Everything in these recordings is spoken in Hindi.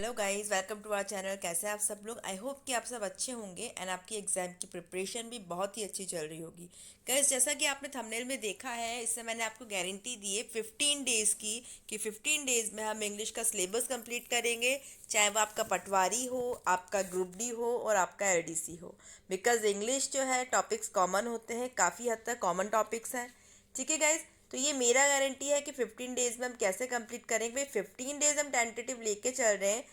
Hello guys, welcome to our channel. कैसे हैं आप सब लोग? आई होप कि आप सब अच्छे होंगे एंड आपकी एग्ज़ाम की प्रिपरेशन भी बहुत ही अच्छी चल रही होगी। गाइस, जैसा कि आपने थंबनेल में देखा है, इससे मैंने आपको गारंटी दी है 15 डेज़ की कि 15 डेज़ में हम इंग्लिश का सिलेबस कंप्लीट करेंगे, चाहे वो आपका पटवारी हो, आपका ग्रुप डी हो और आपका एलडीसी हो। बिकॉज इंग्लिश जो है टॉपिक्स कॉमन होते हैं, काफ़ी हद तक कॉमन टॉपिक्स हैं। ठीक है गाइज, तो ये मेरा गारंटी है कि 15 डेज में हम कैसे कंप्लीट करेंगे। भाई 15 डेज हम टेंटेटिव लेके चल रहे हैं,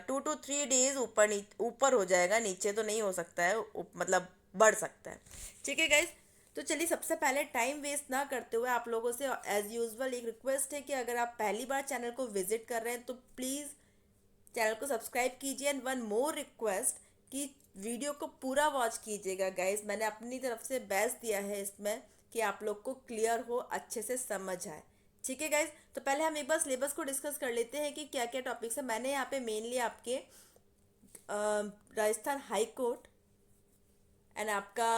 2 to 3 डेज ऊपर हो जाएगा, नीचे तो नहीं हो सकता है, मतलब बढ़ सकता है। ठीक है गाइज, तो चलिए सबसे पहले टाइम वेस्ट ना करते हुए आप लोगों से एज यूजुअल एक रिक्वेस्ट है कि अगर आप पहली बार चैनल को विजिट कर रहे हैं तो प्लीज़ चैनल को सब्सक्राइब कीजिए। एंड वन मोर रिक्वेस्ट कि वीडियो को पूरा वॉच कीजिएगा गाइस। मैंने अपनी तरफ से बेस्ट दिया है इसमें कि आप लोग को क्लियर हो, अच्छे से समझ आए। ठीक है गाइस, तो पहले हम एक बार सिलेबस को डिस्कस कर लेते हैं कि क्या क्या टॉपिक्स है। मैंने यहाँ पे मेनली आपके राजस्थान हाई कोर्ट एंड आपका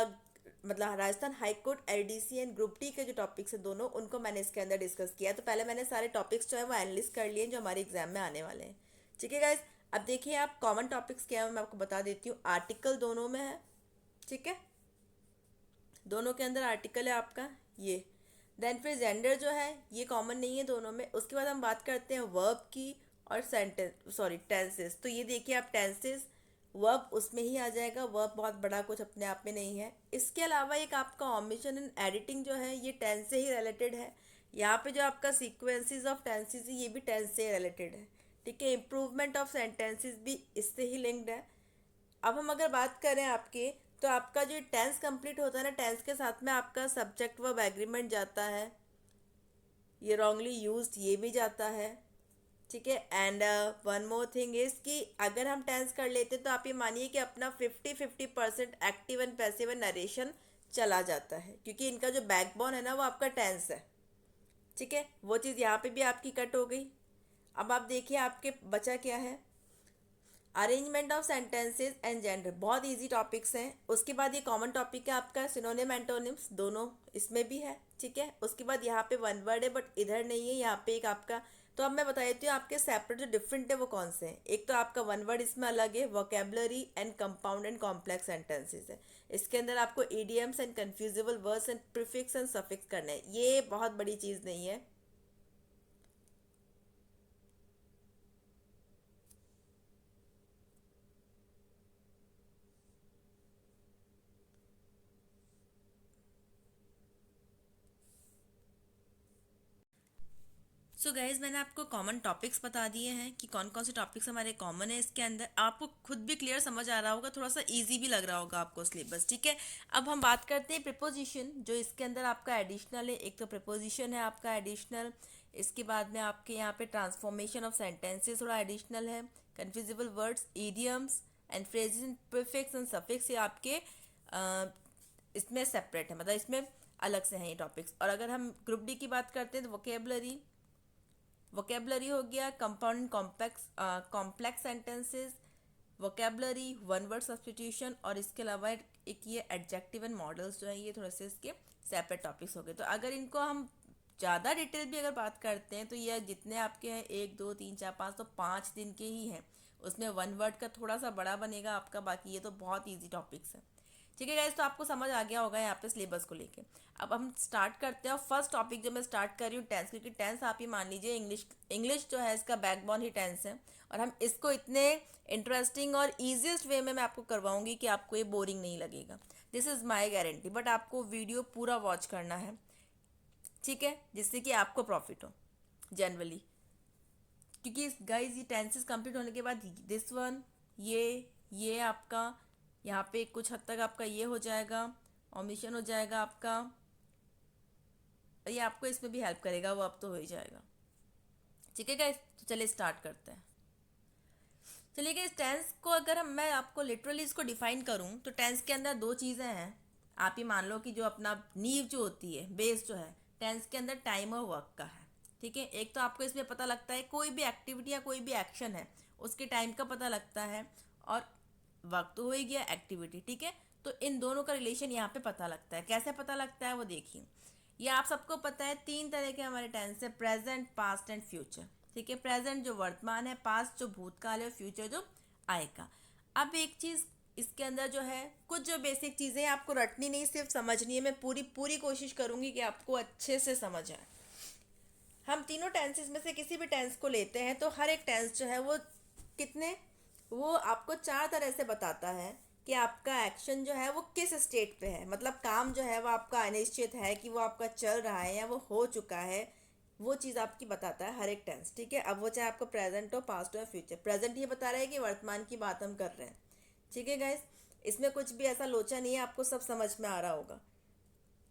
मतलब Rajasthan high court LDC and group T के जो टॉपिक्स है दोनों, उनको मैंने इसके अंदर डिस्कस किया। तो पहले मैंने सारे टॉपिक्स जो है वो एनालिस्ट कर लिए जो हमारे एग्जाम में आने वाले हैं। ठीक है गाइज, अब देखिए आप कॉमन टॉपिक्स क्या है मैं आपको बता देती हूँ। आर्टिकल दोनों में है, ठीक है, दोनों के अंदर आर्टिकल है आपका ये। देन फिर जेंडर जो है ये कॉमन नहीं है दोनों में। उसके बाद हम बात करते हैं वर्ब की और सेंटेंस सॉरी टेंसेस। तो ये देखिए आप टेंसेस वर्ब उसमें ही आ जाएगा, वर्ब बहुत बड़ा कुछ अपने आप में नहीं है। इसके अलावा एक आपका ऑमिशन एंड एडिटिंग जो है ये टेंस से ही रिलेटेड है। यहाँ पे जो आपका सीक्वेंसेस ऑफ टेंसेस है ये भी टेंस से रिलेटेड है। ठीक है, इम्प्रूवमेंट ऑफ सेंटेंसेस भी इससे ही लिंक्ड है। अब हम अगर बात करें आपके, तो आपका जो टेंस कंप्लीट होता है ना, टेंस के साथ में आपका सब्जेक्ट वर्ब एग्रीमेंट जाता है, ये रॉन्गली यूज्ड ये भी जाता है। ठीक है, and one more thing is कि अगर हम टेंस कर लेते हैं तो आप ये मानिए कि अपना 50-50% active and passive and narration चला जाता है, क्योंकि इनका जो बैकबोन है ना वो आपका टेंस है। ठीक है, वो चीज़ यहाँ पे भी आपकी कट हो गई। अब आप देखिए आपके बचा क्या है, arrangement of sentences and gender, बहुत इजी टॉपिक्स हैं। उसके बाद ये कॉमन टॉपिक है आपका सिनोनिम एंटोनिम्स, दोनों इसमें भी है। ठीक है, उसके बाद यहाँ पे वन वर्ड है बट इधर नहीं है, यहाँ पे एक आपका। तो अब मैं बता देती हूँ आपके सेपरेट जो डिफरेंट है वो कौन से हैं। एक तो आपका वन वर्ड इसमें अलग है, vocabulary and compound and complex sentences है। इसके अंदर आपको idioms and confusable words and prefix and suffix करना है। ये बहुत बड़ी चीज़ नहीं है। सो गाइज, मैंने आपको कॉमन टॉपिक्स बता दिए हैं कि कौन कौन से टॉपिक्स हमारे कॉमन है इसके अंदर। आपको खुद भी क्लियर समझ आ रहा होगा, थोड़ा सा इजी भी लग रहा होगा आपको सिलेबस। ठीक है, अब हम बात करते हैं प्रिपोजिशन जो इसके अंदर आपका एडिशनल है। एक तो प्रिपोजिशन है आपका एडिशनल, इसके बाद में आपके यहाँ पे ट्रांसफॉर्मेशन ऑफ सेंटेंसेस थोड़ा एडिशनल है, confusable words, idioms and phrases and prefix and suffix, ये आपके इसमें सेपरेट है, मतलब इसमें अलग से हैं ये टॉपिक्स। और अगर हम ग्रुप डी की बात करते हैं तो वोकेबलरी, वोकेबलरी हो गया, compound complex sentences, vocabulary, one word substitution, और इसके अलावा एक ये एडजेक्टिव एंड मॉडल्स जो है ये थोड़े से इसके सेपरेट टॉपिक्स हो गए। तो अगर इनको हम ज़्यादा डिटेल भी अगर बात करते हैं तो ये जितने आपके हैं 1 2 3 4 5, तो 5 दिन के ही हैं। उसमें वन वर्ड का थोड़ा सा बड़ा बनेगा आपका, बाकी ये तो बहुत ईजी टॉपिक्स है। ठीक है गाइस, तो आपको समझ आ गया होगा यहाँ पे सिलेबस को लेके। अब हम स्टार्ट करते हैं। फर्स्ट टॉपिक जो मैं स्टार्ट कर रही हूँ टेंस, क्योंकि टेंस आप ही मान लीजिए इंग्लिश इंग्लिश जो है इसका बैकबोन ही टेंस है। और हम इसको इतने इंटरेस्टिंग और ईजिएस्ट वे में मैं आपको करवाऊंगी कि आपको ये बोरिंग नहीं लगेगा। This is my guarantee, but आपको वीडियो पूरा वॉच करना है, ठीक है, जिससे कि आपको प्रॉफिट हो जनरली। क्योंकि गाइज ये टेंसेस कंप्लीट होने के बाद दिस वन, ये आपका यहाँ पे कुछ हद तक आपका ये हो जाएगा, ऑमिशन हो जाएगा आपका, और ये आपको इसमें भी हेल्प करेगा, वो अब तो हो ही जाएगा। ठीक है गाइज, तो चलिए स्टार्ट करते हैं। चलिए गाइज, टेंस को अगर हम मैं आपको लिटरली इसको डिफाइन करूँ तो टेंस के अंदर दो चीज़ें हैं। आप ही मान लो कि जो अपना नींव जो होती है, बेस जो है टेंस के अंदर टाइम और वर्क का है। ठीक है, एक तो आपको इसमें पता लगता है कोई भी एक्टिविटी या कोई भी एक्शन है उसके टाइम का पता लगता है, और वर्क तो हो ही गया एक्टिविटी। ठीक है, तो इन दोनों का रिलेशन यहाँ पे पता लगता है। कैसे पता लगता है वो देखिए। ये आप सबको पता है 3 तरह के हमारे टेंस है, प्रेजेंट, पास्ट एंड फ्यूचर। ठीक है। प्रेजेंट जो वर्तमान है, पास्ट जो भूतकाल है, और फ्यूचर जो आएगा। अब एक चीज़ इसके अंदर जो है, कुछ जो बेसिक चीज़ें आपको रटनी नहीं, सिर्फ समझनी है। मैं पूरी पूरी कोशिश करूँगी कि आपको अच्छे से समझ आए। हम तीनों टेंसेस में से किसी भी टेंस को लेते हैं तो हर एक टेंस जो है वो कितने, वो आपको चार तरह से बताता है कि आपका एक्शन जो है वो किस स्टेट पे है। मतलब काम जो है वो आपका अनिश्चित है कि वो आपका चल रहा है या वो हो चुका है, वो चीज़ आपकी बताता है हर एक टेंस। ठीक है। अब वो चाहे आपको प्रेजेंट हो, पास्ट हो या फ्यूचर। प्रेजेंट ये बता रहा है कि वर्तमान की बात हम कर रहे हैं। ठीक है गाइस, इसमें कुछ भी ऐसा लोचा नहीं है, आपको सब समझ में आ रहा होगा।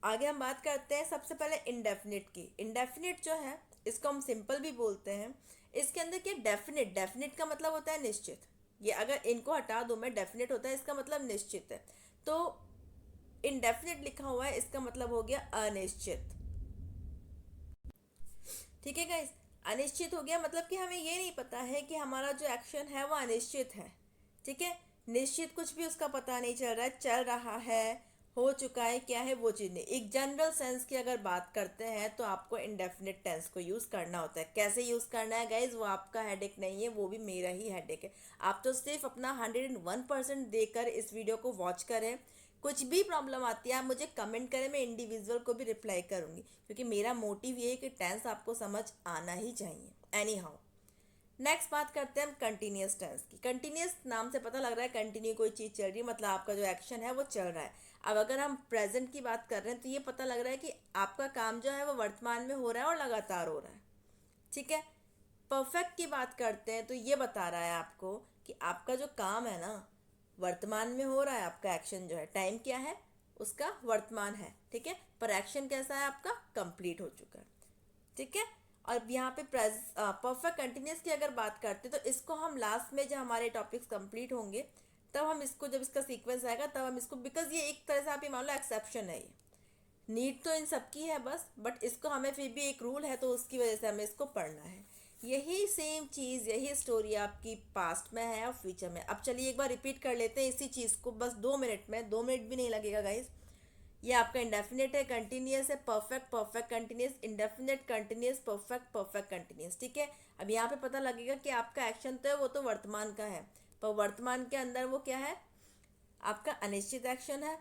आगे हम बात करते हैं सबसे पहले इंडेफिनिट की। इंडेफिनिट जो है, इसको हम सिंपल भी बोलते हैं। इसके अंदर क्या, डेफिनिट, डेफिनिट का मतलब होता है निश्चित। ये अगर इनको हटा दूं मैं, डेफिनिट होता है इसका मतलब निश्चित है, तो इंडेफिनिट लिखा हुआ है इसका मतलब हो गया अनिश्चित। ठीक है गाइस, अनिश्चित हो गया मतलब कि हमें ये नहीं पता है कि हमारा जो एक्शन है वो अनिश्चित है। ठीक है। निश्चित कुछ भी उसका पता नहीं चल रहा है, चल रहा है, हो चुका है, क्या है वो चीज़ नहीं। एक जनरल सेंस की अगर बात करते हैं तो आपको इंडेफिनिट टेंस को यूज़ करना होता है। कैसे यूज़ करना है गाइज, वो आपका हेडेक नहीं है, वो भी मेरा ही हेडेक है। आप तो सिर्फ अपना 101% देकर इस वीडियो को वॉच करें। कुछ भी प्रॉब्लम आती है आप मुझे कमेंट करें, मैं इंडिविजुअल को भी रिप्लाई करूँगी, क्योंकि मेरा मोटिव ये है कि टेंस आपको समझ आना ही चाहिए। एनी हाउ, नेक्स्ट बात करते हैं हम कंटिन्यूस टेंस की। कंटिन्यूस नाम से पता लग रहा है कंटिन्यू कोई चीज़ चल रही है, मतलब आपका जो एक्शन है वो चल रहा है। अब अगर हम प्रेजेंट की बात कर रहे हैं तो ये पता लग रहा है कि आपका काम जो है वो वर्तमान में हो रहा है और लगातार हो रहा है। ठीक है। परफेक्ट की बात करते हैं तो ये बता रहा है आपको कि आपका जो काम है ना, वर्तमान में हो रहा है। आपका एक्शन जो है, टाइम क्या है उसका, वर्तमान है। ठीक है। पर एक्शन कैसा है आपका, कंप्लीट हो चुका है। ठीक है। और यहाँ पे परफेक्ट कंटिन्यूस की अगर बात करते हैं तो इसको हम लास्ट में, जब हमारे टॉपिक्स कंप्लीट होंगे तब हम इसको, जब इसका सीक्वेंस आएगा तब हम इसको, बिकॉज ये एक तरह से आप ये मान लो एक्सेप्शन है। ये नीड तो इन सबकी है बस, बट इसको हमें फिर भी एक रूल है तो उसकी वजह से हमें इसको पढ़ना है। यही सेम चीज़, यही स्टोरी आपकी पास्ट में है और फ्यूचर में। अब चलिए एक बार रिपीट कर लेते हैं इसी चीज़ को, बस 2 मिनट में, 2 मिनट भी नहीं लगेगा गाइज। ये आपका इंडेफिनेट है, कंटिन्यूस है, perfect, perfect continuous, indefinite, continuous, perfect, perfect continuous. ठीक है। अब यहाँ पे पता लगेगा कि आपका एक्शन तो है वो तो वर्तमान का है, पर वर्तमान के अंदर वो क्या है, आपका अनिश्चित एक्शन है,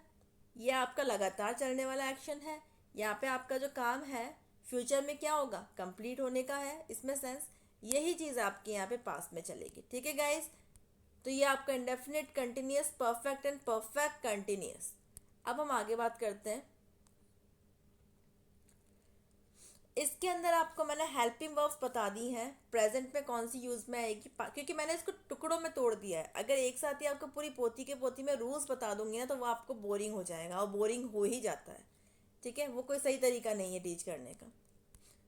ये आपका लगातार चलने वाला एक्शन है। यहाँ पे आपका जो काम है फ्यूचर में क्या होगा, कंप्लीट होने का है इसमें सेंस। यही चीज़ आपके यहाँ पे पास में चलेगी। ठीक है गाइज, तो ये आपका indefinite, continuous, perfect and perfect continuous. अब हम आगे बात करते हैं। इसके अंदर आपको मैंने हेल्पिंग वर्ब्स बता दी हैं, प्रेजेंट में कौन सी यूज़ में आएगी, क्योंकि मैंने इसको टुकड़ों में तोड़ दिया है। अगर एक साथ ही आपको पूरी पोथी के पोथी में रूल्स बता दूंगी ना तो वो आपको बोरिंग हो जाएगा, और बोरिंग हो ही जाता है। ठीक है। वो कोई सही तरीका नहीं है टीच करने का।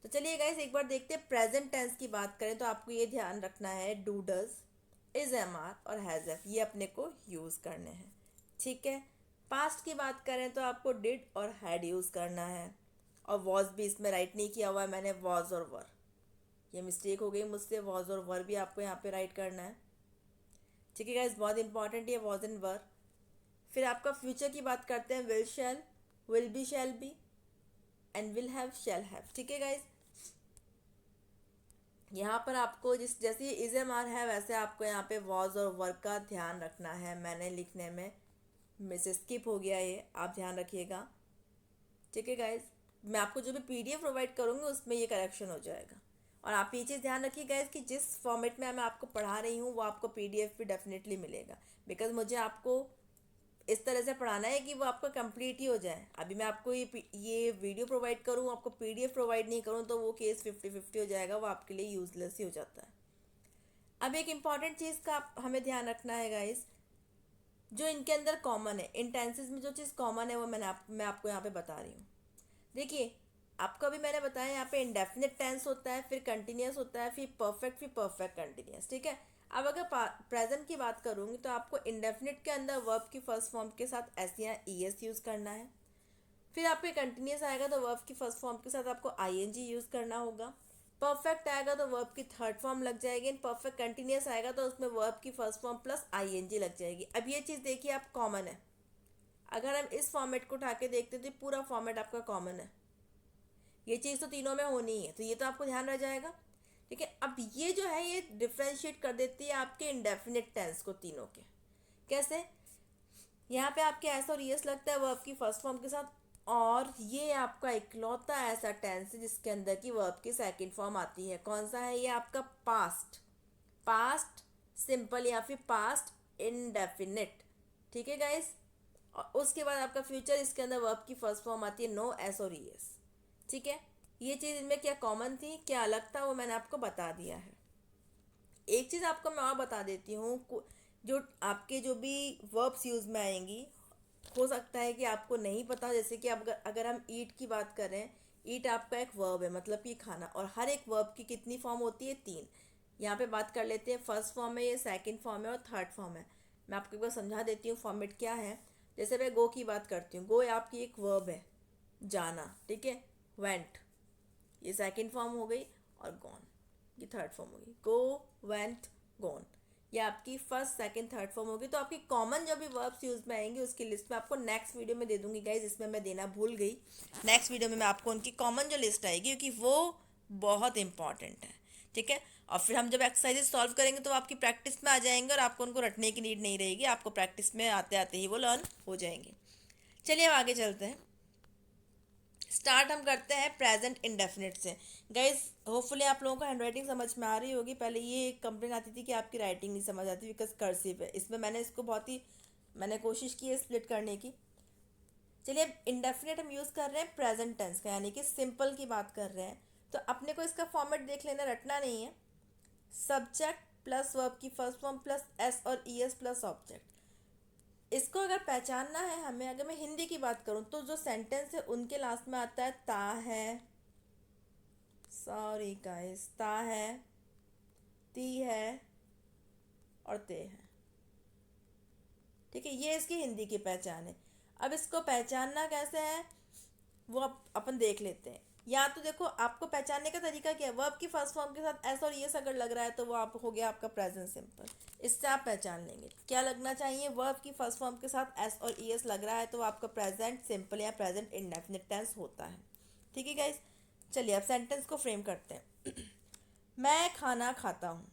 तो चलिए गाइस एक बार देखते हैं। प्रेजेंट टेंस की बात करें तो आपको ये ध्यान रखना है, do, does, is, am, are और हैज़, एफ, ये अपने को यूज़ करने हैं। ठीक है। पास्ट की बात करें तो आपको डिड और हैड यूज़ करना है, और वॉज भी इसमें राइट नहीं किया हुआ है मैंने, वॉज और वर, ये मिस्टेक हो गई मुझसे, वॉज और वर भी आपको यहाँ पे राइट करना है। ठीक है गाइस, बहुत इंपॉर्टेंट ये वॉज एंड वर। फिर आपका फ्यूचर की बात करते हैं, will, shall, will be, shall be and will have, shall have. ठीक है गाइस, यहाँ पर आपको जिस जैसे इज, एम, आर है, वैसे आपको यहाँ पे वॉज और वर्क का ध्यान रखना है। मैंने लिखने में मिस स्किप हो गया, ये आप ध्यान रखिएगा। ठीक है गाइज, मैं आपको जो भी पीडीएफ प्रोवाइड करूँगी उसमें ये करेक्शन हो जाएगा। और आप ये चीज़ ध्यान रखिए गाइज कि जिस फॉर्मेट में मैं आपको पढ़ा रही हूँ वो आपको पीडीएफ भी डेफिनेटली मिलेगा, बिकॉज मुझे आपको इस तरह से पढ़ाना है कि वो आपका कंप्लीट ही हो जाए। अभी मैं आपको ये वीडियो प्रोवाइड करूँ, आपको पीडीएफ प्रोवाइड नहीं करूँ तो वो केस 50-50 हो जाएगा, वो आपके लिए यूजलेस ही हो जाता है। अब एक इम्पॉर्टेंट चीज़ का हमें ध्यान रखना है गाइस, जो इनके अंदर कॉमन है, इन टेंसेज में जो चीज़ कॉमन है वो मैं आपको यहाँ पे बता रही हूँ। देखिए, आपको अभी मैंने बताया यहाँ पे इंडेफिनिट टेंस होता है, फिर कंटिन्यूस होता है, फिर परफेक्ट कंटिन्यूस। ठीक है। अब अगर प्रेजेंट की बात करूँगी तो आपको इंडेफिनिट के अंदर वर्ब की फर्स्ट फॉर्म के साथ एस या ई एस यूज़ करना है। फिर आपके कंटिन्यूस आएगा तो वर्ब की फर्स्ट फॉर्म के साथ आपको आई एन जी यूज़ करना होगा। परफेक्ट आएगा तो वर्ब की थर्ड फॉर्म लग जाएगी। परफेक्ट कंटिन्यूस आएगा तो उसमें वर्ब की first form plus I N G लग जाएगी। अब ये चीज़ देखिए आप, कॉमन है। अगर हम इस फॉर्मेट को उठा के देखते हैं तो पूरा फॉर्मेट आपका कॉमन है, ये चीज़ तो तीनों में होनी ही है, तो ये तो आपको ध्यान रह जाएगा। ठीक है। अब ये जो है ये डिफ्रेंशिएट कर देती है आपके इंडेफिनिट टेंस को तीनों के। कैसे? यहाँ पे आपके एस और ईएस लगता है वर्ब की फर्स्ट फॉर्म के साथ, और ये आपका इकलौता ऐसा टेंस है जिसके अंदर की वर्ब की सेकंड फॉर्म आती है। कौन सा है ये? आपका पास्ट, पास्ट सिंपल या फिर पास्ट इनडेफिनिट। ठीक है गाइस। और उसके बाद आपका फ्यूचर, इसके अंदर वर्ब की फर्स्ट फॉर्म आती है नो एस और ईएस। ठीक है। ये चीज़ इनमें क्या कॉमन थी, क्या अलग था, वो मैंने आपको बता दिया है। एक चीज़ आपको मैं और बता देती हूँ, जो आपके जो भी वर्ब्स यूज़ में आएंगी, हो सकता है कि आपको नहीं पता। जैसे कि अब अगर हम ईट की बात करें, ईट आपका एक वर्ब है, मतलब कि खाना, और हर एक वर्ब की कितनी फॉर्म होती है? 3। यहाँ पे बात कर लेते हैं, फर्स्ट फॉर्म है, ये सेकंड फॉर्म है और थर्ड फॉर्म है। मैं आपको एक बार समझा देती हूँ फॉर्मेट क्या है। जैसे मैं गो की बात करती हूँ, गो आपकी एक वर्ब है, जाना। ठीक है। वेंट ये सेकंड फॉर्म हो गई, और गॉन ये थर्ड फॉर्म होगी। गो, वेंट, गॉन ये आपकी फर्स्ट सेकंड थर्ड फॉर्म होगी। तो आपकी कॉमन जो भी वर्ब्स यूज में आएंगे उसकी लिस्ट में आपको नेक्स्ट वीडियो में दे दूंगी गाइज, इसमें मैं देना भूल गई। नेक्स्ट वीडियो में मैं आपको उनकी कॉमन जो लिस्ट आएगी, क्योंकि वो बहुत इंपॉर्टेंट है। ठीक है। और फिर हम जब एक्सरसाइजेस सॉल्व करेंगे तो आपकी प्रैक्टिस में आ जाएंगे, और आपको उनको रटने की नीड नहीं रहेगी, आपको प्रैक्टिस में आते आते ही वो लर्न हो जाएंगे। चलिए अब आगे चलते हैं। स्टार्ट हम करते हैं प्रेजेंट इंडेफिनिट से। गाइज होपफुली आप लोगों को हैंडराइटिंग समझ में आ रही होगी। पहले ये कंप्लेन आती थी कि आपकी राइटिंग नहीं समझ आती बिकॉज कर्सिव है। इसमें मैंने इसको बहुत ही मैंने कोशिश की है स्प्लिट करने की। चलिए अब इंडेफिनिट हम यूज़ कर रहे हैं प्रेजेंट टेंस का, यानी कि सिंपल की बात कर रहे हैं। तो अपने को इसका फॉर्मेट देख लेना, रटना नहीं है। सब्जेक्ट प्लस वर्ब की फर्स्ट फॉर्म प्लस एस और ई एस प्लस ऑब्जेक्ट। इसको अगर पहचानना है हमें, अगर मैं हिंदी की बात करूं तो जो सेंटेंस है उनके लास्ट में आता है ता है, सॉरी गाइस, ता है, ती है और ते है। ठीक है, ये इसकी हिंदी की पहचान है। अब इसको पहचानना कैसे है वो अपन देख लेते हैं। या तो देखो, आपको पहचानने का तरीका क्या है, वर्ब की फर्स्ट फॉर्म के साथ एस और एस अगर लग रहा है तो वो आप हो गया आपका प्रेजेंट सिंपल। इससे आप पहचान लेंगे क्या लगना चाहिए। वर्ब की फर्स्ट फॉर्म के साथ एस और एस लग रहा है तो वो आपका प्रेजेंट सिंपल या प्रेजेंट इंडेफिनिट टेंस होता है। ठीक है गाइस। चलिए अब सेंटेंस को फ्रेम करते हैं। मैं खाना खाता हूँ।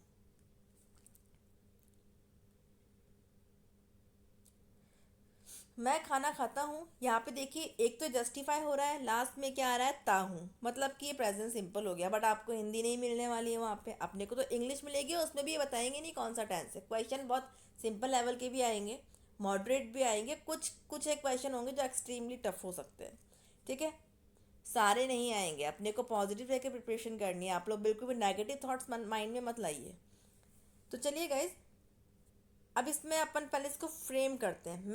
मैं खाना खाता हूँ, यहाँ पे देखिए एक तो जस्टिफाई हो रहा है, लास्ट में क्या आ रहा है, ता हूँ, मतलब कि ये प्रेजेंट सिंपल हो गया। बट आपको हिंदी नहीं मिलने वाली है वहाँ पे, अपने को तो इंग्लिश मिलेगी और उसमें भी ये बताएंगे नहीं कौन सा टेंस है। क्वेश्चन बहुत सिंपल लेवल के भी आएंगे, मॉडरेट भी आएंगे, कुछ कुछ एक क्वेश्चन होंगे जो एक्सट्रीमली टफ हो सकते हैं। ठीक है। सारे नहीं आएंगे, अपने को पॉजिटिव रह के प्रिपरेशन करनी है। आप लोग बिल्कुल भी नेगेटिव थॉट्स माइंड में मत लाइए। तो चलिए गाइज, अब इसमें अपन पहले इसको फ्रेम करते हैं।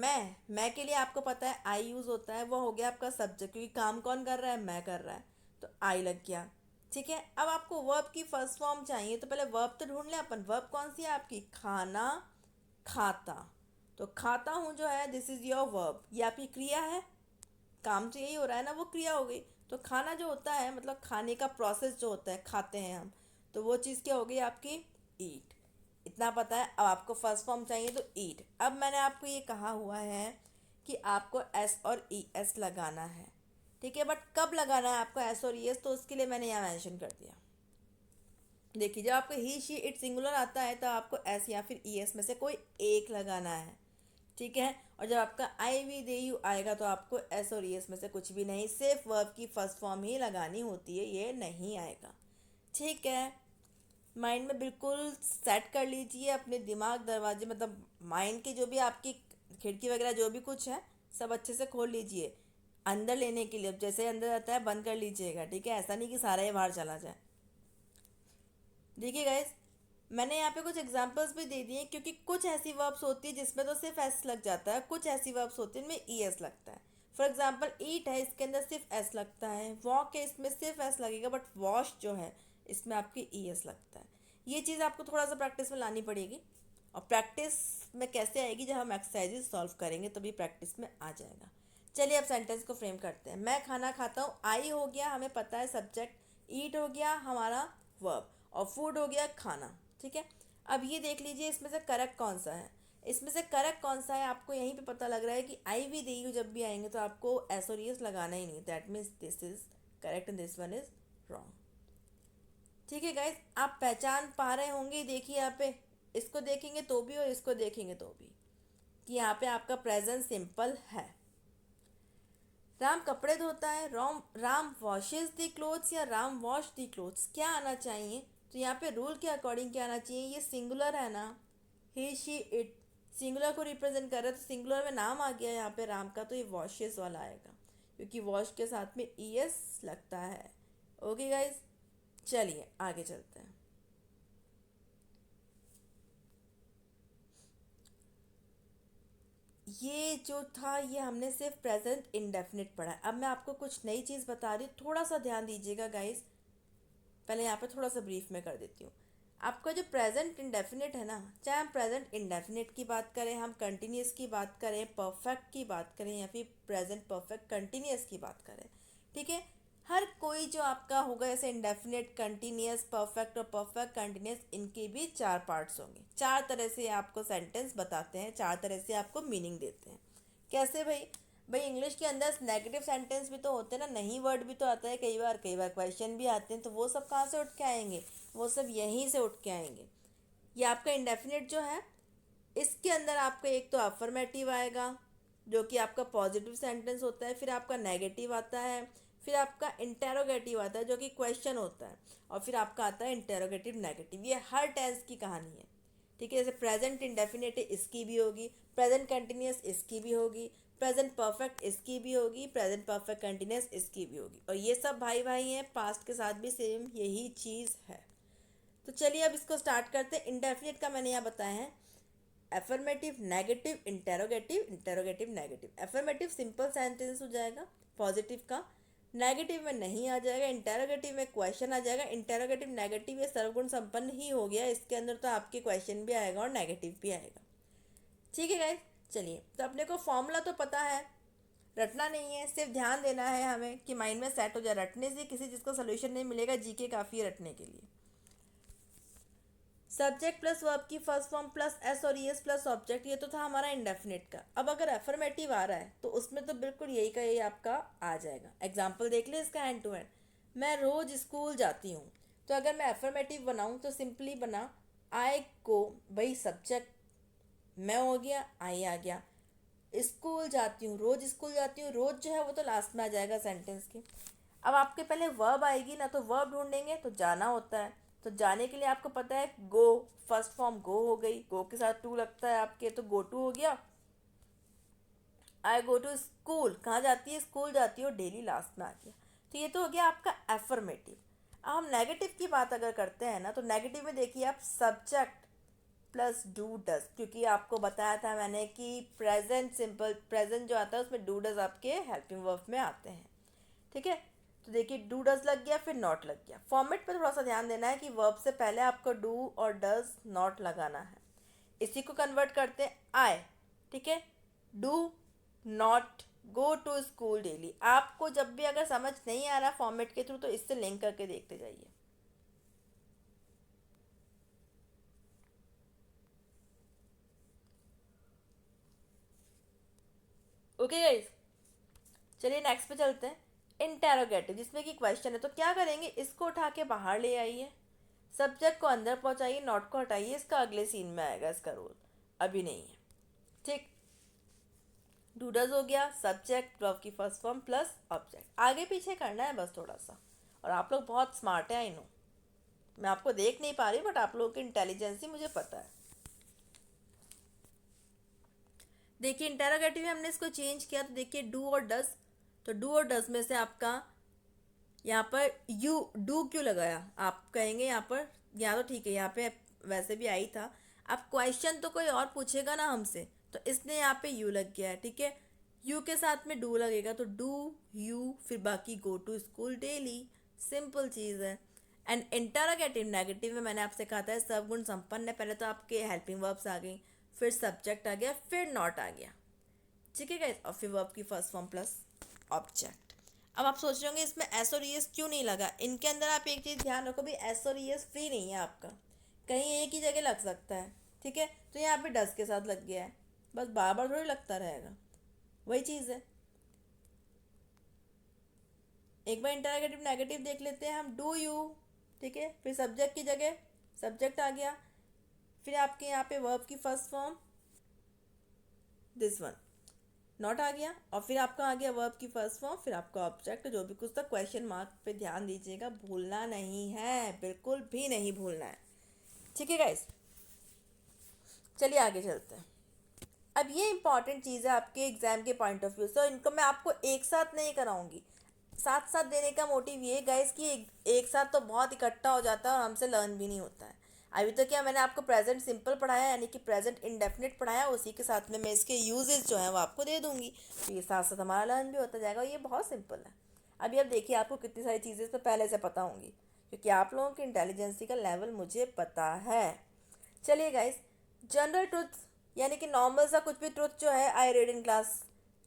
मैं के लिए आपको पता है आई यूज़ होता है, वो हो गया आपका सब्जेक्ट, क्योंकि काम कौन कर रहा है, मैं कर रहा है, तो आई लग गया। ठीक है। अब आपको वर्ब की फर्स्ट फॉर्म चाहिए, तो पहले वर्ब तो ढूंढ लें अपन। वर्ब कौन सी है आपकी, खाना, खाता। तो खाता हूँ जो है दिस इज योर वर्ब, ये आपकी क्रिया है। काम तो यही हो रहा है ना, वो क्रिया हो गई। तो खाना जो होता है मतलब खाने का प्रोसेस जो होता है, खाते हैं हम, तो वो चीज़ क्या हो गई आपकी, ईट। इतना पता है। अब आपको फर्स्ट फॉर्म चाहिए तो ईट। अब मैंने आपको ये कहा हुआ है कि आपको एस और ई एस लगाना है। ठीक है, बट कब लगाना है आपको एस और ई एस, तो उसके लिए मैंने यहाँ मेंशन कर दिया। देखिए, जब आपको ही शी इट सिंगुलर आता है तो आपको एस या फिर ई एस में से कोई एक लगाना है। ठीक है। और जब आपका आई वी दे यू आएगा तो आपको एस और ई एस में से कुछ भी नहीं, सिर्फ वर्ब की फर्स्ट फॉर्म ही लगानी होती है, ये नहीं आएगा। ठीक है। माइंड में बिल्कुल सेट कर लीजिए अपने दिमाग दरवाजे, मतलब माइंड के जो भी आपकी खिड़की वगैरह जो भी कुछ है सब अच्छे से खोल लीजिए अंदर लेने के लिए। अब जैसे अंदर आता है बंद कर लीजिएगा। ठीक है, ऐसा नहीं कि सारा ही बाहर चला जाए। देखिए गाइस, मैंने यहाँ पे कुछ एग्जांपल्स भी दे दिए, क्योंकि कुछ ऐसी वर्ब्स होती है जिसमें तो सिर्फ एस लग जाता है, कुछ ऐसी वर्ब्स होती है इनमें ई एस लगता है। फॉर एग्जांपल ईट है, इसके अंदर सिर्फ एस लगता है। वॉक है, इसमें सिर्फ एस लगेगा, बट वॉश जो है इसमें आपकी ई एस लगता है। ये चीज़ आपको थोड़ा सा प्रैक्टिस में लानी पड़ेगी। और प्रैक्टिस में कैसे आएगी, जब हम एक्सरसाइजेस सॉल्व करेंगे तभी प्रैक्टिस में आ जाएगा। चलिए अब सेंटेंस को फ्रेम करते हैं। मैं खाना खाता हूँ, आई हो गया हमें पता है सब्जेक्ट, ईट हो गया हमारा वर्ब, और फूड हो गया खाना। ठीक है। अब ये देख लीजिए इसमें से करेक्ट कौन सा है। इसमें से करेक्ट कौन सा है आपको यहीं पे पता लग रहा है कि आई वी दे यू जब भी आएंगे तो आपको एस और एस लगाना ही नहीं, that means this is correct and this one is wrong. ठीक है गाइस, आप पहचान पा रहे होंगे, देखिए यहाँ पे, इसको देखेंगे तो भी और इसको देखेंगे तो भी, कि यहाँ पे आपका प्रेजेंट सिंपल है। राम कपड़े धोता है, राम वॉशेज दी क्लोथ्स या राम वॉश दी क्लोथ्स, क्या आना चाहिए? तो यहाँ पे रूल के अकॉर्डिंग क्या आना चाहिए? ये सिंगुलर है ना, ही शी इट, सिंगुलर को रिप्रेजेंट कर रहा है, तो सिंगुलर में नाम आ गया यहाँ पे राम का, तो ये वॉशेस वाला आएगा, क्योंकि वॉश के साथ में ईएस लगता है। ओके गाइज, चलिए आगे चलते हैं। ये जो था, ये हमने सिर्फ प्रेजेंट इंडेफिनिट पढ़ा है। अब मैं आपको कुछ नई चीज़ बता रही हूँ, थोड़ा सा ध्यान दीजिएगा गाइस। पहले यहाँ पे थोड़ा सा ब्रीफ में कर देती हूँ। आपका जो प्रेजेंट इंडेफिनिट है ना, चाहे हम प्रेजेंट इंडेफिनिट की बात करें, हम कंटिन्यूस की बात करें, परफेक्ट की बात करें, या फिर प्रेजेंट परफेक्ट कंटिन्यूस की बात करें, ठीक है, हर कोई जो आपका होगा, जैसे इंडेफिनिट, कंटिन्यूस, परफेक्ट और परफेक्ट कंटिन्यूस, इनके भी चार पार्ट्स होंगे। चार तरह से आपको सेंटेंस बताते हैं, चार तरह से आपको मीनिंग देते हैं। कैसे भाई? भाई इंग्लिश के अंदर नेगेटिव सेंटेंस भी तो होते हैं ना, नहीं वर्ड भी तो आता है कई बार क्वेश्चन भी आते हैं, तो वो सब कहाँ से उठ के आएंगे? वो सब यहीं से उठ के आएंगे। ये आपका इंडेफिनिट जो है, इसके अंदर आपका एक तो अफर्मेटिव आएगा, जो कि आपका पॉजिटिव सेंटेंस होता है, फिर आपका नेगेटिव आता है, फिर आपका इंटेरोगेटिव आता है जो कि क्वेश्चन होता है, और फिर आपका आता है इंटेरोगेटिव नेगेटिव। ये हर टेंस की कहानी है, ठीक है। जैसे प्रेजेंट इंडेफिनिट इसकी भी होगी, प्रेजेंट कंटिन्यूस इसकी भी होगी, प्रेजेंट परफेक्ट इसकी भी होगी, प्रेजेंट परफेक्ट कंटिन्यूस इसकी भी होगी, और ये सब भाई भाई हैं, पास्ट के साथ भी सेम यही चीज़ है। तो चलिए अब इसको स्टार्ट करते हैं। इंडेफिनिट का मैंने यहाँ बताया है, affirmative, negative, interrogative, interrogative negative. Affirmative simple sentence हो जाएगा पॉजिटिव का, नेगेटिव में नहीं आ जाएगा, इंटेरोगेटिव में क्वेश्चन आ जाएगा, इंटेरोगेटिव नेगेटिव ये सर्वगुण संपन्न ही हो गया, इसके अंदर तो आपके क्वेश्चन भी आएगा और नेगेटिव भी आएगा। ठीक है गाइस, चलिए तो अपने को फॉर्मूला तो पता है, रटना नहीं है, सिर्फ ध्यान देना है हमें कि माइंड में सेट हो जाए। रटने से किसी चीज़ का सोल्यूशन नहीं मिलेगा, जीके काफ़ी है रटने के लिए। सब्जेक्ट प्लस वर्ब की फर्स्ट फॉर्म प्लस एस और ईएस प्लस ऑब्जेक्ट, ये तो था हमारा इंडेफिनिट का। अब अगर एफर्मेटिव आ रहा है तो उसमें तो बिल्कुल यही का यही आपका आ जाएगा। एग्जाम्पल देख ले इसका हैंड टू हैंड। मैं रोज स्कूल जाती हूँ, तो अगर मैं एफर्मेटिव बनाऊँ तो सिंपली बना आई को, भाई सब्जेक्ट मैं हो गया, आई आ गया, स्कूल जाती हूँ, रोज स्कूल जाती हूँ, रोज जो है वो तो लास्ट में आ जाएगा सेंटेंस के। अब आपके पहले वर्ब आएगी ना, तो वर्ब ढूंढेंगे तो जाना होता है, तो जाने के लिए आपको पता है गो, फर्स्ट फॉर्म गो हो गई, गो के साथ टू लगता है आपके, तो गो टू हो गया। आई गो टू स्कूल, कहाँ जाती है? स्कूल जाती हो, डेली लास्ट में आ गया। तो ये तो हो गया आपका एफर्मेटिव। अब हम नेगेटिव की बात अगर करते हैं ना, तो नेगेटिव में देखिए आप सब्जेक्ट प्लस डू डज, क्योंकि आपको बताया था मैंने कि प्रेजेंट सिंपल, प्रेजेंट जो आता है उसमें डू डज आपके हेल्पिंग वर्ब में आते हैं, ठीक है। तो देखिए डू डज लग गया, फिर नॉट लग गया। फॉर्मेट पे थोड़ा सा ध्यान देना है कि वर्ब से पहले आपको डू और डज नॉट लगाना है। इसी को कन्वर्ट करते हैं आई, ठीक है। Do not go to school daily. आपको जब भी अगर समझ नहीं आ रहा फॉर्मेट के थ्रू, तो इससे लिंक करके देखते जाइए। ओके गाइस, चलिए नेक्स्ट पे चलते हैं। इंटेरोगेटिव, जिसमें कि क्वेश्चन है, तो क्या करेंगे? इसको उठा के बाहर ले आइए, सब्जेक्ट को अंदर पहुंचाइए, नॉट को हटाइए, इसका अगले सीन में आएगा, इसका रोल अभी नहीं है, ठीक। डूडज हो गया, सब्जेक्ट वर्ब की फर्स्ट फॉर्म प्लस ऑब्जेक्ट, आगे पीछे करना है बस थोड़ा सा। और आप लोग बहुत स्मार्ट हैं, आई नो, मैं आपको देख नहीं पा रही, बट आप लोगों की इंटेलिजेंस ही मुझे पता है। देखिए इंटेरोगेटिव में हमने इसको चेंज किया, तो देखिए डू और डज, तो डू और डज में से आपका यहाँ पर यू, डू क्यों लगाया आप कहेंगे? यहाँ पर यहाँ तो ठीक है, यहाँ पे वैसे भी आई था। अब क्वेश्चन तो कोई और पूछेगा ना हमसे, तो इसने यहाँ पे यू लग गया है, ठीक है। यू के साथ में डू लगेगा, तो डू यू, फिर बाकी go to school daily, simple चीज़ है। एंड इंटरोगेटिव नेगेटिव में मैंने आपसे कहा था सब गुण संपन्न है, पहले तो आपके हेल्पिंग वर्ब्स आ गई, फिर सब्जेक्ट आ गया, फिर नॉट आ गया, ठीक है गाइस, और फिर वर्ब की फर्स्ट फॉर्म प्लस ऑब्जेक्ट। अब आप सोच रहे होंगे इसमें एस और ईएस क्यों नहीं लगा? इनके अंदर आप एक चीज़ ध्यान रखो भी, एस और ईएस फ्री नहीं है आपका, कहीं एक ही जगह लग सकता है, ठीक है। तो यहाँ पे डस के साथ लग गया है, बस बार बार थोड़ी लगता रहेगा, वही चीज़ है। एक बार इंटरोगेटिव नेगेटिव देख लेते हैं हम। डू यू, ठीक है। फिर सब्जेक्ट की जगह सब्जेक्ट आ गया, फिर आपके यहाँ पे वर्ब की first form this one not आ गया, और फिर आपका आ गया वर्ब की फर्स्ट फॉर्म, फिर आपका ऑब्जेक्ट जो भी कुछ था। क्वेश्चन मार्क पे ध्यान दीजिएगा, भूलना नहीं है, बिल्कुल भी नहीं भूलना है, ठीक है गाइस। चलिए आगे चलते हैं। अब ये इंपॉर्टेंट चीज़ है आपके एग्जाम के पॉइंट ऑफ व्यू से, इनको मैं आपको एक साथ नहीं कराऊंगी, साथ साथ देने का मोटिव ये गाइस कि एक साथ तो बहुत इकट्ठा हो जाता है और हमसे लर्न भी नहीं होता है। अभी तो क्या मैंने आपको प्रेजेंट सिंपल पढ़ाया, यानी कि प्रेजेंट इंडेफिनिट पढ़ाया, उसी के साथ में मैं इसके यूजेस जो है वो आपको दे दूंगी, तो ये साथ साथ हमारा लर्न भी होता जाएगा, और ये बहुत सिंपल है। अभी अब देखिए आपको कितनी सारी चीज़ें इस पर पहले से पता होंगी, क्योंकि आप लोगों की इंटेलिजेंसी का लेवल मुझे पता है। चलिए गाइस, जनरल ट्रुथ यानी कि नॉर्मल सा कुछ भी ट्रुथ जो है I read in class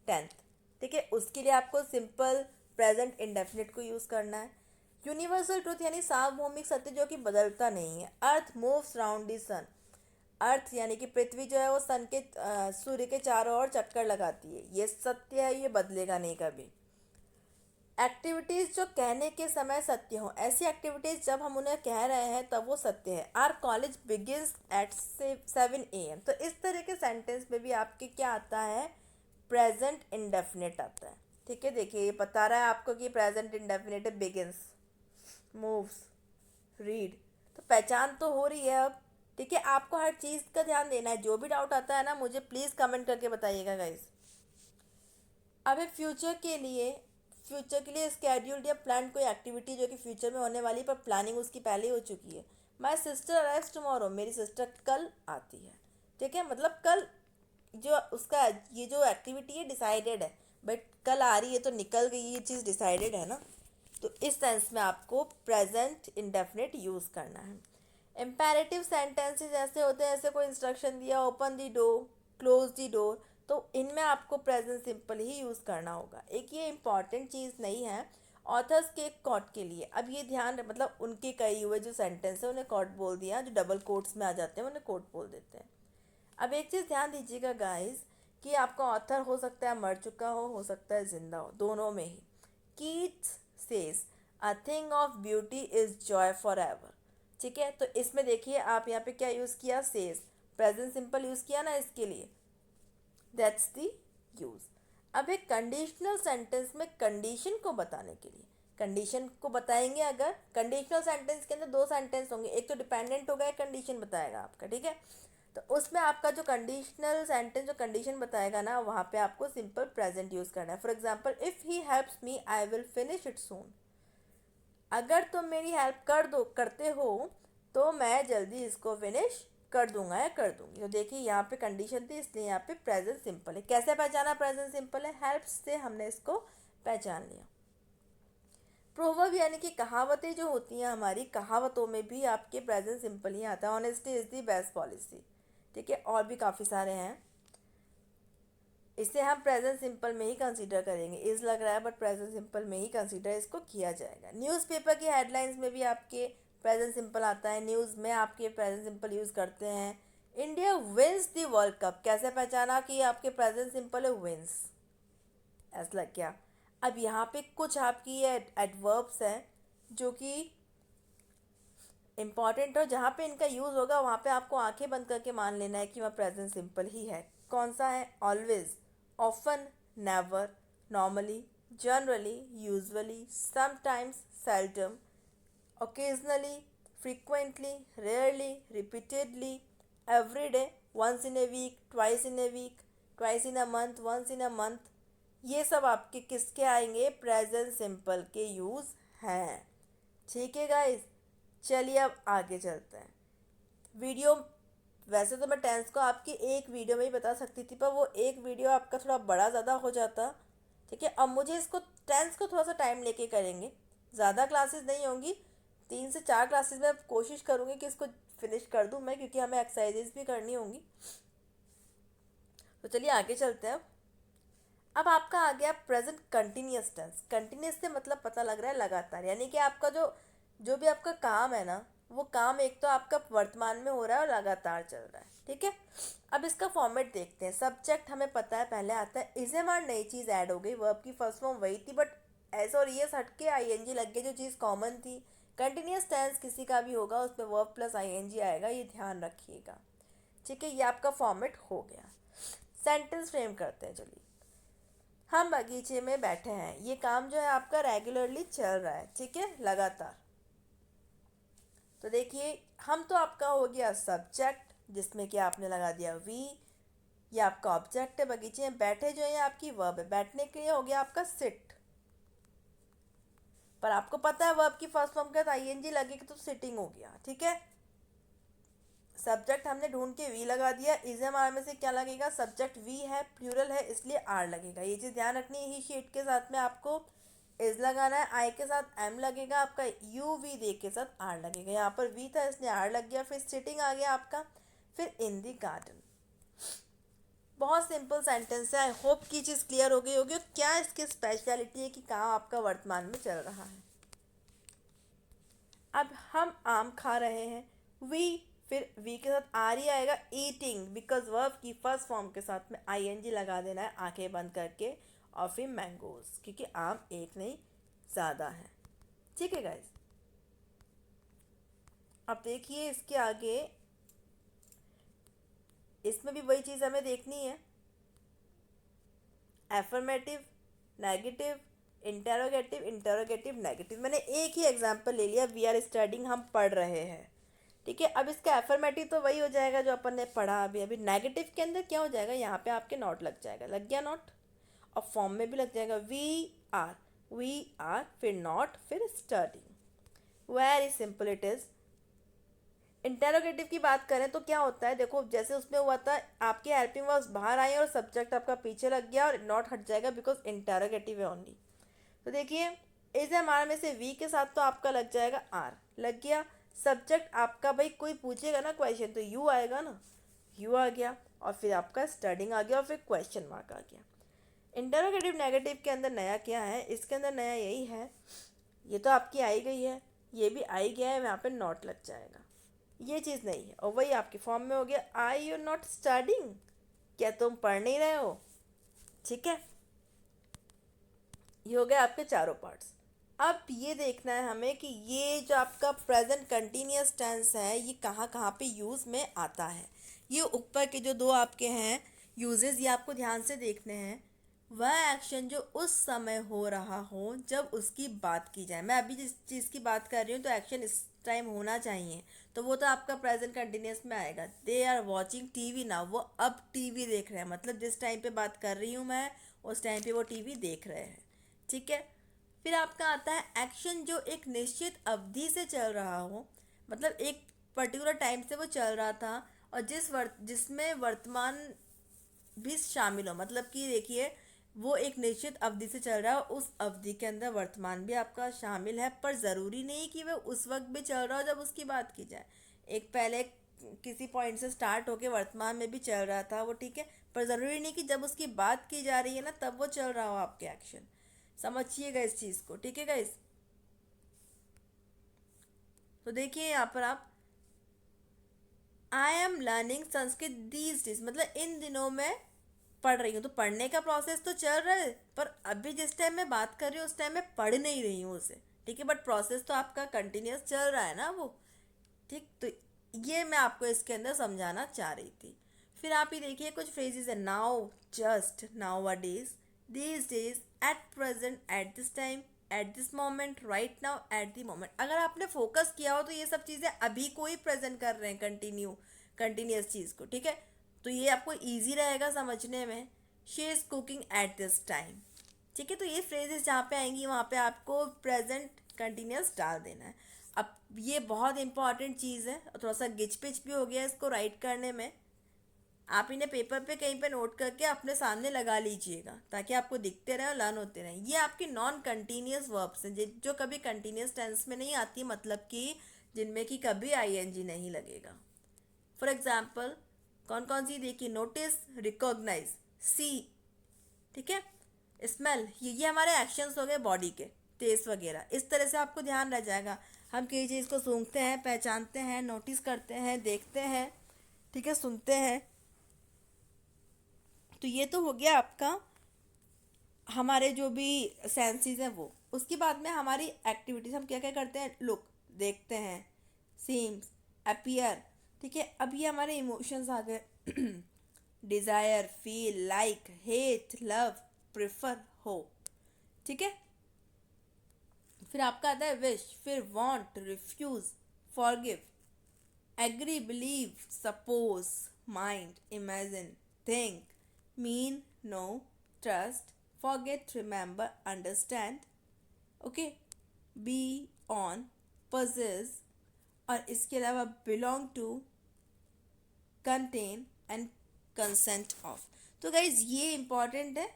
10th, ठीक है, उसके लिए आपको सिंपल प्रेजेंट इंडेफिनिट को यूज़ करना है। यूनिवर्सल ट्रुथ यानी सार्वभौमिक सत्य जो कि बदलता नहीं है, अर्थ मूव्स राउंड द सन, अर्थ यानी कि पृथ्वी जो है वो सन के सूर्य के चारों ओर चक्कर लगाती है, ये सत्य है, ये बदलेगा नहीं कभी। एक्टिविटीज़ जो कहने के समय सत्य हो, ऐसी एक्टिविटीज़ जब हम उन्हें कह रहे हैं तब वो सत्य है। Our college begins at 7 AM, तो इस तरह के सेंटेंस में भी आपके क्या आता है, प्रेजेंट इंडेफिनिट आता है, ठीक है। देखिए ये बता रहा है आपको कि प्रेजेंट इंडेफिनिट है, बिगिंस, मूव्स, रीड, तो पहचान तो हो रही है अब, ठीक है। आपको हर चीज़ का ध्यान देना है, जो भी डाउट आता है ना मुझे प्लीज़ कमेंट करके बताइएगा गाइज। अब फ्यूचर के लिए स्केड्यूल्ड या प्लान कोई एक्टिविटी जो कि फ्यूचर में होने वाली पर प्लानिंग उसकी पहले हो चुकी है। माई सिस्टर अराइव्स टुमारो, मेरी सिस्टर कल आती है, ठीक है, मतलब कल जो उसका ये जो एक्टिविटी है डिसाइडेड है, बट कल आ रही है तो निकल गई, ये चीज़ डिसाइडेड है ना, तो इस सेंस में आपको प्रेजेंट इंडेफिनिट यूज़ करना है। इम्पेरेटिव सेंटेंसेस ऐसे होते हैं, ऐसे कोई इंस्ट्रक्शन दिया, open the door, close the door, तो इनमें आपको प्रेजेंट सिंपल ही यूज़ करना होगा। एक ये इंपॉर्टेंट चीज़ नहीं है ऑथर्स के कोट के लिए, अब ये ध्यान मतलब उनके कहे हुए जो सेंटेंस है उन्हें कोट बोल दिया, जो डबल कोट्स में आ जाते हैं उन्हें कोट बोल देते हैं। अब एक चीज़ ध्यान दीजिएगा गाइस कि आपका ऑथर हो सकता है मर चुका हो सकता है जिंदा हो, दोनों में ही। Keats says a thing of beauty is joy for ever, ठीक है, तो इसमें देखिए आप यहाँ पे क्या यूज़ किया, सेज, प्रेजेंट सिंपल यूज़ किया ना इसके लिए, दैट्स द यूज़। अब एक कंडीशनल सेंटेंस में कंडीशन को बताने के लिए कंडीशन को बताएंगे, अगर कंडीशनल सेंटेंस के अंदर दो सेंटेंस होंगे, एक तो डिपेंडेंट होगा, एक कंडीशन बताएगा आपका, ठीक है, तो उसमें आपका जो कंडीशनल सेंटेंस जो कंडीशन बताएगा ना वहाँ पे आपको सिंपल प्रेजेंट यूज़ करना है। For example, if he helps me I will finish it सून, अगर तुम मेरी हेल्प करते हो तो मैं जल्दी इसको फिनिश कर दूंगा या कर दूंगी। तो देखिए यहाँ पे कंडीशन थी इसलिए यहाँ पे प्रेजेंट सिंपल है। कैसे पहचाना प्रेजेंट सिंपल है, हेल्प से हमने इसको पहचान लिया। प्रोवर्ब यानी कि कहावतें जो होती हैं हमारी, कहावतों में भी आपके प्रेजेंट सिंपल ही आता है। Honesty is the best policy, ठीक है, और भी काफ़ी सारे हैं, इसे हम प्रेजेंट सिंपल में ही कंसीडर करेंगे। इज लग रहा है बट प्रेजेंट सिंपल में ही कंसीडर इसको किया जाएगा। न्यूज़पेपर की हेडलाइंस में भी आपके प्रेजेंट सिंपल आता है, न्यूज़ में आपके प्रेजेंट सिंपल यूज़ करते हैं। India wins the world cup, कैसे पहचाना कि आपके प्रेजेंट सिंपल है, विंस, ऐसा लग गया। अब यहाँ पे कुछ आपकी एडवर्ब्स हैं जो कि इम्पॉर्टेंट हो, जहाँ पे इनका यूज़ होगा वहाँ पे आपको आंखें बंद करके मान लेना है कि वह प्रेजेंट सिंपल ही है। कौन सा है, always, often, never, normally, generally, usually, sometimes, seldom, occasionally, frequently, rarely, repeatedly, every day, once in a week, twice in a month, once in a month, ये सब आपके किसके आएंगे, प्रेजेंट सिंपल के यूज़ हैं, ठीक है गाइस। चलिए अब आगे चलते हैं। वीडियो, वैसे तो मैं टेंस को आपकी एक वीडियो में ही बता सकती थी, पर वो एक वीडियो आपका थोड़ा बड़ा ज़्यादा हो जाता, ठीक है। अब मुझे इसको टेंस को थोड़ा सा टाइम लेके करेंगे, ज़्यादा क्लासेस नहीं होंगी, 3 से 4 क्लासेस में कोशिश करूँगी कि इसको फिनिश कर दूँ मैं, क्योंकि हमें एक्सरसाइजेज भी करनी होंगी। तो चलिए आगे चलते हैं। अब आपका आ गया प्रेजेंट कंटिन्यूस टेंस। कंटिन्यूस से मतलब पता लग रहा है लगातार, यानी कि आपका जो जो भी आपका काम है ना, वो काम एक तो आपका वर्तमान में हो रहा है और लगातार चल रहा है, ठीक है। अब इसका फॉर्मेट देखते हैं। सब्जेक्ट हमें पता है पहले आता है, इज एम आर, नई चीज़ ऐड हो गई, वर्ब की फर्स्ट फॉर्म वही थी बट एस और ई एस हट के आई एन जी लग गई, जो चीज़ कॉमन थी, कंटिन्यूस टेंस किसी का भी होगा उसमें वर्ब प्लस आईएनजी आएगा, ये ध्यान रखिएगा। ठीक है, ये आपका फॉर्मेट हो गया। सेंटेंस फ्रेम करते हैं, चलिए। हम बगीचे में बैठे हैं, ये काम जो है आपका रेगुलरली चल रहा है, ठीक है, लगातार। तो देखिए, हम तो आपका हो गया सब्जेक्ट, जिसमें कि आपने लगा दिया वी। ये आपका ऑब्जेक्ट है, बगीचे में बैठे जो है आपकी वर्ब है, बैठने के लिए हो गया आपका सिट। पर आपको पता है वर्ब की फर्स्ट फॉर्म के साथ आईएनजी लगेगी तो सिटिंग हो गया, ठीक है। सब्जेक्ट हमने ढूंढ के वी लगा दिया, इजम आर में से क्या लगेगा, सब्जेक्ट वी है, प्लूरल है, इसलिए आर लगेगा। ये चीज़ ध्यान रखनी है। ही शीट के साथ में आपको इज लगाना है, आई के साथ एम लगेगा, आपका यू वी दे के साथ आर लगेगा। यहाँ पर वी था इसलिए आर लग गया, फिर सिटिंग आ गया आपका, फिर इन दी गार्डन। बहुत सिंपल सेंटेंस है। आई होप की चीज़ क्लियर हो गई होगी। क्या इसकी स्पेशलिटी है कि काम आपका वर्तमान में चल रहा है। अब हम आम खा रहे हैं, वी, फिर वी के साथ आर ही आएगा, ईटिंग, बिकॉज वर्ब की फर्स्ट फॉर्म के साथ में आईएनजी लगा देना है आंखें बंद करके, और फिर मैंगोज, क्योंकि आम एक नहीं ज़्यादा है। ठीक है गाइज, अब देखिए इसके आगे, इसमें भी वही चीज़ हमें देखनी है। Affirmative, negative, interrogative, interrogative negative. मैंने एक ही एग्जांपल ले लिया, वी आर स्टडिंग, हम पढ़ रहे हैं, ठीक है। अब इसका एफर्मेटिव तो वही हो जाएगा जो अपन ने पढ़ा अभी अभी। नेगेटिव के अंदर क्या हो जाएगा, यहाँ पे आपके नॉट लग जाएगा, लग गया नॉट, और फॉर्म में भी लग जाएगा वी आर, फिर नॉट, फिर studying. Very simple it is. Interrogative की बात करें तो क्या होता है, देखो जैसे उसमें हुआ था, आपके हेल्पिंग वर्ब्स बाहर आए और सब्जेक्ट आपका पीछे लग गया और नॉट हट जाएगा बिकॉज इंटेरोगेटिव है ओनली। तो देखिए, इज एम आर में से वी के साथ तो आपका लग जाएगा आर, लग गया। सब्जेक्ट आपका, भाई कोई पूछेगा ना क्वेश्चन तो यू आएगा ना, यू आ गया, और फिर आपका स्टडिंग आ गया, और फिर क्वेश्चन मार्क आ गया। इंटरोगेटिव नेगेटिव के अंदर नया क्या है, इसके अंदर नया यही है, ये तो आपकी आई गई है, ये भी आई गया है, यहाँ पे नॉट लग जाएगा, ये चीज़ नहीं है। और वही आपके फॉर्म में हो गया, आई यू नॉट स्टडिंग, क्या तुम पढ़ नहीं रहे हो, ठीक है। ये हो गए आपके चारों पार्ट्स। अब ये देखना है हमें कि ये जो आपका प्रेजेंट कंटिन्यूस टेंस है ये कहाँ कहाँ पे यूज़ में आता है। ये ऊपर के जो दो आपके हैं यूजेस, ये आपको ध्यान से देखने हैं। वह एक्शन जो उस समय हो रहा हो जब उसकी बात की जाए। मैं अभी जिस चीज़ की बात कर रही हूँ तो एक्शन इस टाइम होना चाहिए, तो वो तो आपका प्रेजेंट कंटिन्यूस में आएगा। They are watching TV now, वो अब टीवी देख रहे हैं, मतलब जिस टाइम पे बात कर रही हूँ मैं उस टाइम पे वो टीवी देख रहे हैं, ठीक है। फिर आपका आता है एक्शन जो एक निश्चित अवधि से चल रहा हो, मतलब एक पर्टिकुलर टाइम से वो चल रहा था, और जिसमें वर्तमान भी शामिल हो, मतलब कि देखिए वो एक निश्चित अवधि से चल रहा है, उस अवधि के अंदर वर्तमान भी आपका शामिल है, पर ज़रूरी नहीं कि वह उस वक्त भी चल रहा हो जब उसकी बात की जाए। एक पहले किसी पॉइंट से स्टार्ट होके वर्तमान में भी चल रहा था वो, ठीक है, पर ज़रूरी नहीं कि जब उसकी बात की जा रही है ना तब वो चल रहा हो आपके एक्शन। समझिएगा इस चीज़ को, ठीक है गाइस। तो देखिए यहाँ पर आप, I am learning Sanskrit these days, मतलब इन दिनों में पढ़ रही हूँ। तो पढ़ने का प्रोसेस तो चल रहा है, पर अभी जिस टाइम मैं बात कर रही हूँ उस टाइम मैं पढ़ नहीं रही हूँ उसे, ठीक है, बट प्रोसेस तो आपका कंटिन्यूस चल रहा है ना वो, ठीक। तो ये मैं आपको इसके अंदर समझाना चाह रही थी। फिर आप ये देखिए कुछ फ्रेजेस है, now, just, now a days, these days, at present, at this time, at this moment, right now, at the moment. अगर आपने फोकस किया हो तो ये सब चीज़ें अभी को ही प्रेजेंट कर रहे हैं, कंटिन्यूस चीज़ को, ठीक है। तो ये आपको ईजी रहेगा समझने में। She is cooking at this time, ठीक है। तो ये फ्रेजेस जहाँ पे आएंगी वहाँ पे आपको प्रेजेंट कंटिन्यूस डाल देना है। अब ये बहुत इंपॉर्टेंट चीज़ है, थोड़ा सा गिच पिच भी हो गया इसको राइट करने में। आप इन्हें पेपर पे कहीं पे नोट करके अपने सामने लगा लीजिएगा ताकि आपको दिखते रहे और लर्न होते रहे। ये आपकी नॉन कंटिन्यूस वर्ब्स हैं जो कभी कंटिन्यूस टेंस में नहीं आती, मतलब कि जिनमें कि कभी आईएनजी नहीं लगेगा। फॉर एग्जाम्पल कौन कौन सी देखिए, नोटिस, रिकॉग्नाइज, सी, ठीक है, स्मेल, ये हमारे एक्शंस हो गए बॉडी के, टेस्ट वगैरह। इस तरह से आपको ध्यान रह जाएगा। हम किसी चीज़ को सूंघते हैं, पहचानते हैं, नोटिस करते हैं, देखते हैं, ठीक है, सुनते हैं। तो ये तो हो गया आपका हमारे जो भी सेंसेस हैं वो। उसके बाद में हमारी एक्टिविटीज़, हम क्या क्या करते हैं, लुक, देखते हैं, सीम्स, अपीयर, ठीक है। अब ये हमारे इमोशंस आ गए desire, feel, like, hate, love, prefer, हो, ठीक है। फिर आपका आता है विश, फिर want, refuse, forgive, agree, believe, suppose, mind, imagine, think, mean, know, trust, forget, remember, understand, okay, be, own, possess, और इसके अलावा belong to, contain and consent of. तो गाइज ये इंपॉर्टेंट है,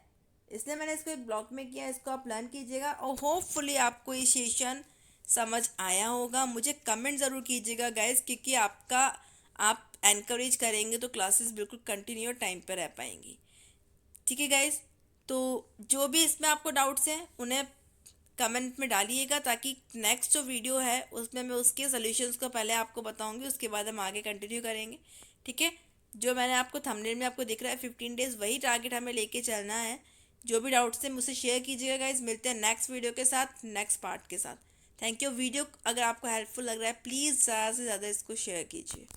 इसलिए मैंने इसको एक ब्लॉक में किया, इसको आप लर्न कीजिएगा और होपफुली आपको ये सेशन समझ आया होगा। मुझे कमेंट ज़रूर कीजिएगा गाइज, क्योंकि आपका आप एनकरेज करेंगे तो क्लासेस बिल्कुल कंटिन्यू टाइम पर रह पाएंगी, ठीक है गाइज। तो जो भी इसमें आपको डाउट्स हैं उन्हें कमेंट में डालिएगा, ताकि नेक्स्ट जो वीडियो है उसमें मैं उसके सॉल्यूशंस को पहले आपको बताऊंगी, उसके बाद हम आगे कंटिन्यू करेंगे, ठीक है। जो मैंने आपको थंबनेल में आपको दिख रहा है 15 डेज, वही टारगेट हमें लेके चलना है। जो भी डाउट्स हैं मुझसे शेयर कीजिएगा गाइज। मिलते हैं नेक्स्ट वीडियो के साथ, नेक्स्ट पार्ट के साथ। Thank you. वीडियो अगर आपको हेल्पफुल लग रहा है प्लीज़ ज़्यादा से ज़्यादा इसको शेयर कीजिए।